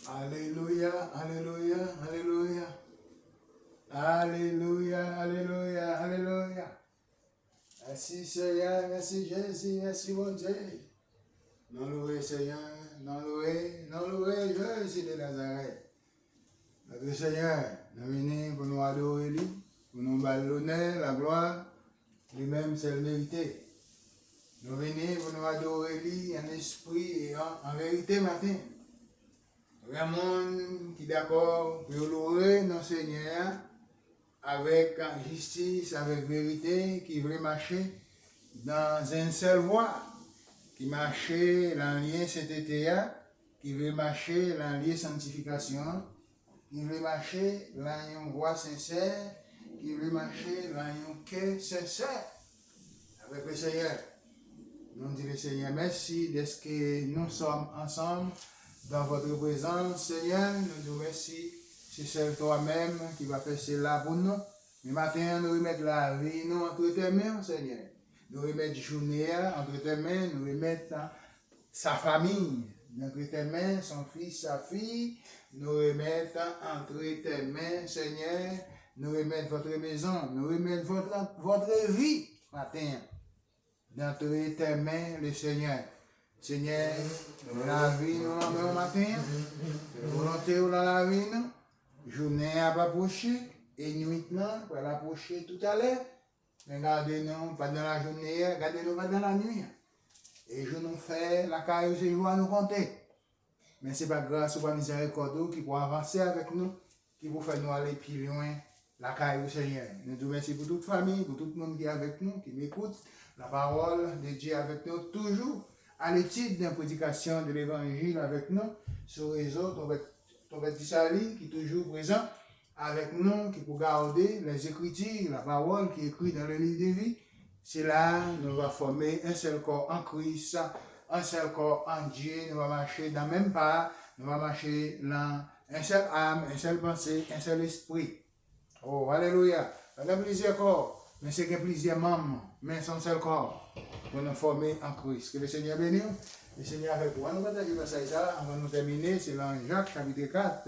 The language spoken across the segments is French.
Alléluia, alléluia, alléluia. Alléluia, alléluia, alléluia. Merci Seigneur, merci Jésus, merci mon Dieu. Non loué Seigneur, non loué Jésus de Nazareth. Notre Seigneur, nous venons pour nous adorer lui, pour nous battre l'honneur, la gloire, lui-même c'est le mérité. Nous venons pour nous adorer lui en esprit et en vérité matin. Il y a un monde qui est d'accord pour louer notre Seigneur avec justice, avec vérité, qui veut marcher dans une seule voie, qui marche dans lien sainteté, qui veut marcher dans lien sanctification, qui veut marcher dans une voie sincère, qui veut marcher dans un cœur sincère avec le Seigneur. Nous disons Seigneur, merci de ce que nous sommes ensemble dans votre présence, Seigneur. Nous disons merci. C'est seul toi-même qui va faire cela pour nous. Mais maintenant, nous remettons la vie nous entre tes mains, Seigneur. Nous remettons la journée entre tes mains. Nous remettons sa famille entre tes mains, son fils, sa fille. Nous remettons entre tes mains, Seigneur. Nous remettons votre maison. Nous remettons votre vie, matin. D'entre tes mains, le Seigneur. Seigneur, la vie nous en main au matin. Volonté dans la vie nous. Journée à pas approcher et nuit non, pour l'approcher tout à l'heure. Mais gardez-nous pas dans la journée, gardez-nous pas dans la nuit. Et je nous fais la carrière ce jour à nous compter. Mais ce n'est pas grâce ou pas miséricorde qui peut avancer avec nous, qui peut faire nous aller plus loin la carrière du Seigneur. Nous te remercions pour toute famille, pour tout le monde qui est avec nous, qui m'écoute. La parole de Dieu avec nous toujours. À l'étude d'une prédication de l'évangile avec nous, sur les autres, ton petit Sali qui est toujours présent avec nous, qui peut garder les Écritures, la parole qui est écrite dans le livre de vie. C'est là nous va former un seul corps en Christ, un seul corps en Dieu. Nous va marcher dans le même pas, nous va marcher dans un seul âme, un seul pensée, un seul esprit. Oh, alléluia. Il y a plusieurs corps, mais c'est que plusieurs membres, mais c'est un seul corps pour nous former en Christ. Que le Seigneur bénisse. Le Seigneur avec vous. Nous allons passer ça avant de nous terminer. C'est dans Jacques chapitre 4.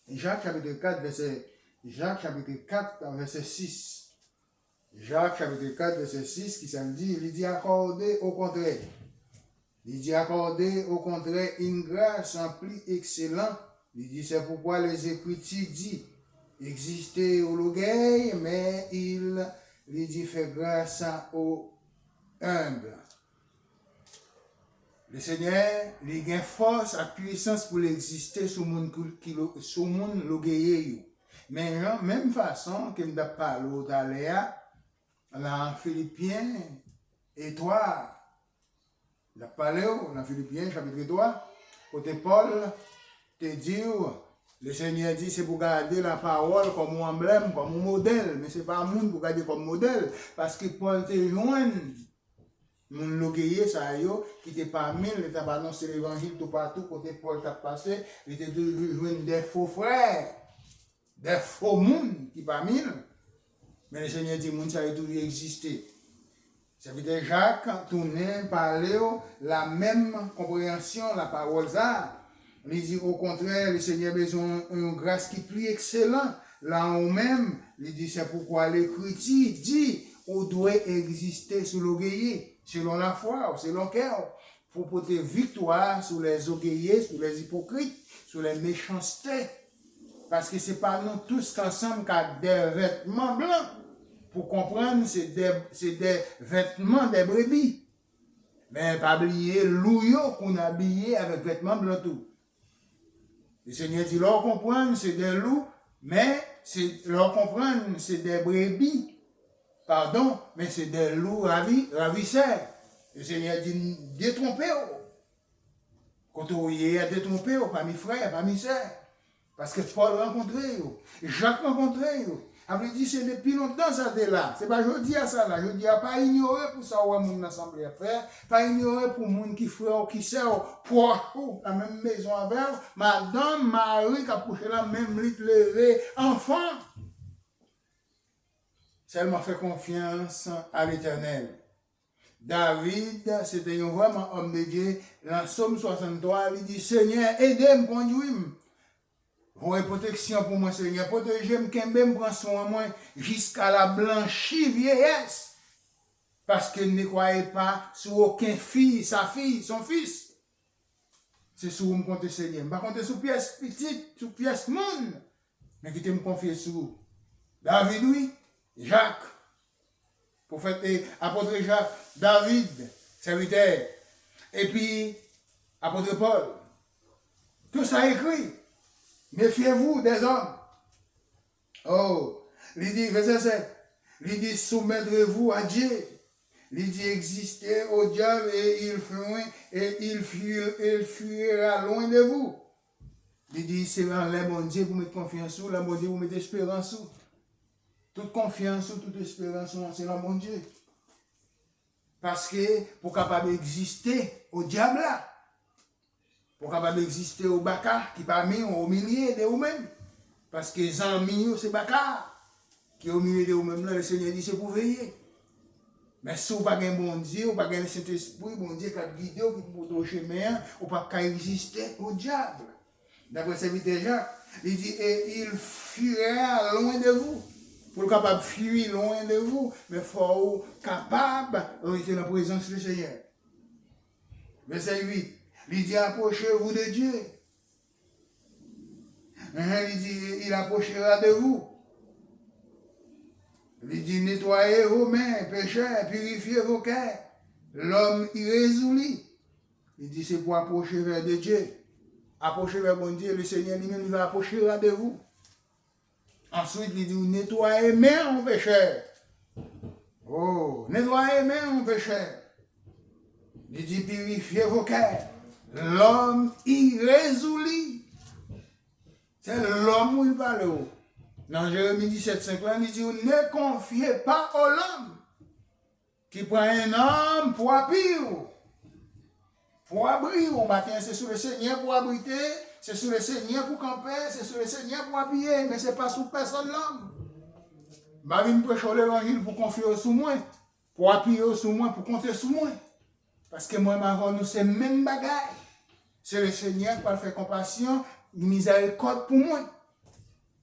Jacques chapitre 4, verset 6. Jacques chapitre 4, verset 6, qui ça me dit, il dit accorder au contraire. Il dit accorder au contraire une grâce emplie excellente. Il dit c'est pourquoi les Écritures disent exister au l'orgueil, mais il dit fait grâce aux humbles. Le Seigneur, il a force et puissance pour exister sur le monde l'orgueil. Mais de la même façon que nous avons parlé tout à l'heure, dans Philippiens et 3, nous avons parlé dans Philippiens chapitre 3, côté Paul te dit, le Seigneur dit c'est pour garder la parole comme un emblème, comme un modèle, mais ce n'est pas un monde pour garder comme modèle, parce que Paul te joint. Mon logueye ça yo qui était parmi il t'a annoncé l'évangile tout partout côté Paul t'a passé, il était toujours des faux frères, des faux monde qui parmi mais le Seigneur dit monde ça a toujours existé. Ça veut dire Jacques tourner parler la même compréhension la parole ça. Il dit au contraire le Seigneur a besoin une grâce qui est plus excellente là où même il dit c'est pourquoi l'Écriture dit on doit exister sous l'orgueil selon la foi, selon le cœur, pour porter victoire sur les orgueilleux, sur les hypocrites, sur les méchancetés. Parce que ce n'est pas nous tous ensemble qui avons des vêtements blancs. Pour comprendre, c'est des vêtements des brebis. Mais pas oublier l'ouillot qu'on a habillé avec vêtements blancs tout. Le Seigneur dit, leur comprendre, c'est des loups, mais leur comprendre, c'est des brebis. Pardon, mais c'est des loups ravisseurs. Le Seigneur dit, détrompez-vous. Quand vous y êtes détrompez-vous, parmi frères, parmi sœurs. Parce que Paul rencontré, Jacques rencontré. Après dit, c'est depuis longtemps ça t'est là. C'est pas je dis à ça là. Je dis à pas ignorer pour ça où mon assemblée à faire. Pas ignorer pour moun qui frère qui sœur pour la même maison avec. Madame Marie qui a couché la même lit levé. Enfant. Seulement fait confiance à l'Éternel. David, c'était un vraiment homme de Dieu. Dans Somme 63, il dit, Seigneur, aidez-moi, conduis-moi. Voyez protection pour moi, Seigneur. Protégez-moi, qu'un prend soin de moi jusqu'à la blanchie vieillesse. Parce qu'il ne croyait pas sur aucun fils, sa fille, son fils. C'est sur vous compter, Seigneur. Je ne compter sur pièce petite, sur pièce monde. Mais qui te me confier sur vous. David, oui. Jacques. Prophète et apôtre Jacques. David, serviteur. Et puis, apôtre Paul. Tout ça écrit. Méfiez-vous des hommes. Oh, il dit, verset 7. Il dit, soumettrez-vous à Dieu. Il dit, existez au diable et il fuira loin de vous. Il dit, c'est dans les mon Dieu vous mettez confiance sur, là mon Dieu vous mettez espérance sur. Toute confiance, toute espérance, c'est dans mon Dieu. Parce que pour capable d'exister au diable là, pour capable d'exister au baka, qui parmi au milieu de vous-même. Parce que les amis, c'est baka, qui est au milieu de vous-même là, le Seigneur dit, c'est pour veiller. Mais si vous n'avez pas un bon Dieu, vous n'avez pas un Saint-Esprit, bon Dieu qui a guidé, qui vous donne le chemin, vous n'avez pas exister au diable. D'après ce serviteur Jacques, il dit, et il fuira loin de vous. Pour le capable de fuir loin de vous, mais il faut être capable de rester dans la présence du Seigneur. Verset 8, il dit, approchez-vous de Dieu. Il dit, il approchera de vous. Il dit, nettoyez vos mains, pécheurs, purifiez vos cœurs. L'homme irrésolu. Il dit, c'est pour approcher vers Dieu. Approcher vers mon Dieu, le Seigneur lui-même, il va approcher de vous. Ensuite, il dit, nettoyez mains, mon pécheur. Oh, nettoyez mains, mon pécheur. Il dit, purifiez vos cœurs. L'homme irrésolu. C'est l'homme où il parle. Dans Jérémie 17, 5, il dit, ne confiez pas à l'homme qui prend un homme pour appuyer. Pour abriter au matin, c'est sur le Seigneur pour abriter, c'est sur le Seigneur pour camper, c'est sur le Seigneur pour appuyer, mais ce n'est pas sur personne l'homme. Je vais prêcher l'évangile pour confier sur moi, pour appuyer sur moi, pour compter sur moi. Parce que moi, nous, c'est le même bagage. C'est le Seigneur qui va faire compassion, miséricorde pour moi.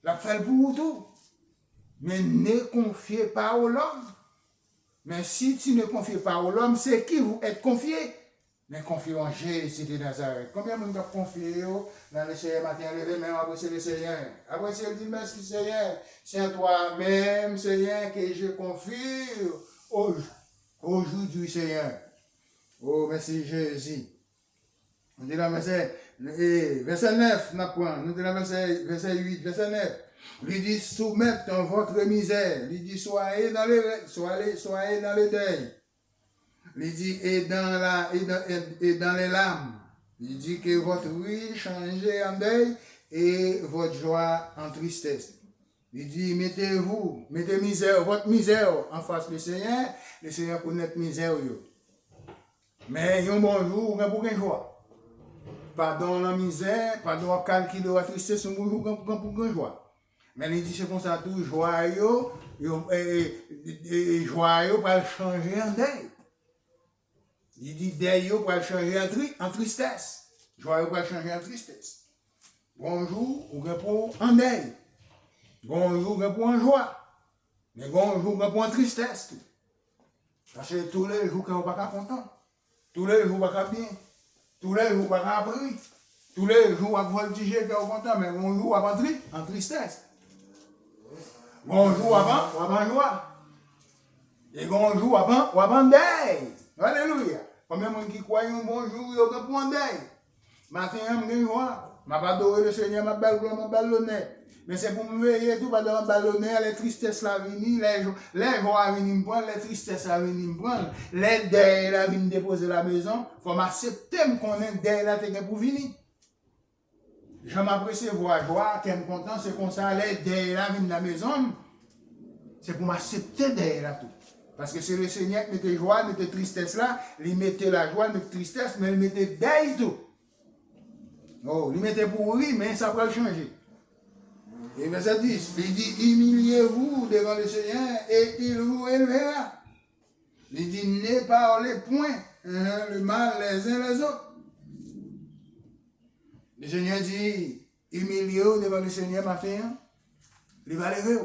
La fait pour vous tout. Mais ne confiez pas à l'homme. Mais si tu ne confies pas à l'homme, c'est qui vous êtes confié? Mais confiez en Jésus de Nazareth. Combien de monde confié dans le Seigneur matin, levé même après le Seigneur? Après c'est dit merci Seigneur, c'est à toi-même Seigneur que je confie aujourd'hui Seigneur. Oh merci Jésus. On dit là verset 9, nous dit là verset 8, verset 9. Il dit soumettre dans votre misère. Il dit soyez dans le deuil. Il dit et dans les larmes. Il dit que votre vie changez en deuil et votre joie en tristesse. Il dit mettez votre misère en face du Seigneur, le Seigneur connaît la misère. Mais un bon jour, vous avez pour joie. Pardon la misère, pardon la calcul de la tristesse, vous avez pour joie. Mais il dit c'est comme ça tout, joie va changer en deuil. Il dit deuil va changer en tristesse. Joie va changer en tristesse. Bonjour, vous répondez en deuil. Bonjour, vous répondez en joie. Mais bonjour, vous répondez en tristesse. Parce que tous les jours, vous ne pas content. Tous les jours, vous ne pas bien. Tous les jours, vous ne pas appris. Tous les jours, vous voltiger, vous êtes content. Mais bonjour, vous rentrez en tristesse. Bonjour avant joie. Et bonjour avant deuil. Alléluia. Combien de gens qui croient un bonjour, ils ont pour un deuil. Matin, je suis joie. Je vais adorer le Seigneur, je vais ballonner. Mais c'est pour me veiller tout, pas de ballonner, les tristesses la venir, les joies venir me prendre, les tristesses la venir me prendre, les deuils la venir déposer la maison. Il faut m'accepter qu'on ait deuil là pour venir. Je m'apprécie voir joie, qui est content, c'est comme ça, les deuil là venir la maison. C'est pour m'accepter deuil là tout. Parce que c'est le Seigneur qui mettait joie, mettait tristesse là, il mettait la joie, mettait tristesse, mais il mettait deuil tout. Oh, il mettait pour rire, mais ça va changer. Et verset 10, il dit, humiliez-vous devant le Seigneur et il vous élevera. Il dit, ne parlez point le mal les uns les autres. Le Seigneur dit, humiliez-vous devant le Seigneur matin, il va lever.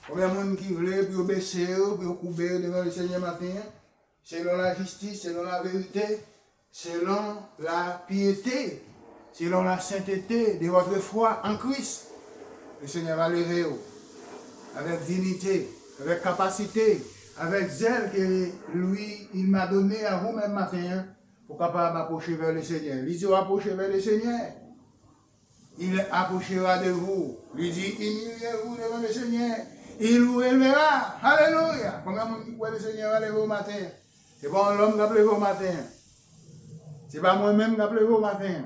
Combien de monde qui veut pour baisser, pour couper devant le Seigneur matin, selon la justice, selon la vérité, selon la piété, selon la sainteté de votre foi en Christ. Le Seigneur va lever avec dignité, avec capacité, avec zèle que lui, il m'a donné à vous même matin pour capable m'approcher vers le Seigneur. Il dit, approchez vers le Seigneur. Il approchera de vous. Il dit, humiliez-vous devant le Seigneur. Il vous élevera. Alléluia. Combien de monde qui croit le Seigneur va lever au matin? Ce n'est pas l'homme qui va lever au matin. Ce n'est pas moi-même qui va lever au matin.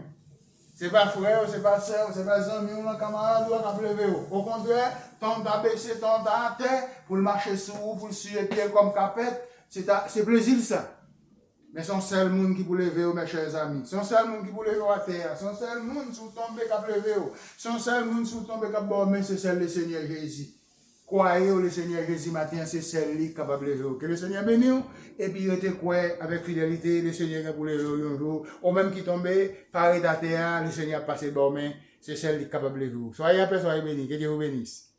Ce n'est pas frère, ce n'est pas soeur, ce n'est pas ami ou un camarade qui va lever. Au contraire, tant d'abaisser, tant à terre, pour le marcher sur vous, pour le suivre les pieds comme capette, c'est plaisir ça. Mais son seul monde qui peut lever, mes chers amis. Son seul monde qui peut lever à terre. Son seul monde sous tomber qui peut lever. Son seul monde sous tomber qui peut dormir, c'est celle du Seigneur Jésus. Croyez au Seigneur Jésus matin, c'est celle qui est capable de lever. Que le Seigneur bénisse. Et puis, il était quoi avec fidélité, le Seigneur qui peut lever un jour. Ou même qui tombait, paré à terre, le Seigneur a passé dormir, c'est celle qui est capable de lever. Soyez en paix, soyez bénis. Que Dieu vous bénisse.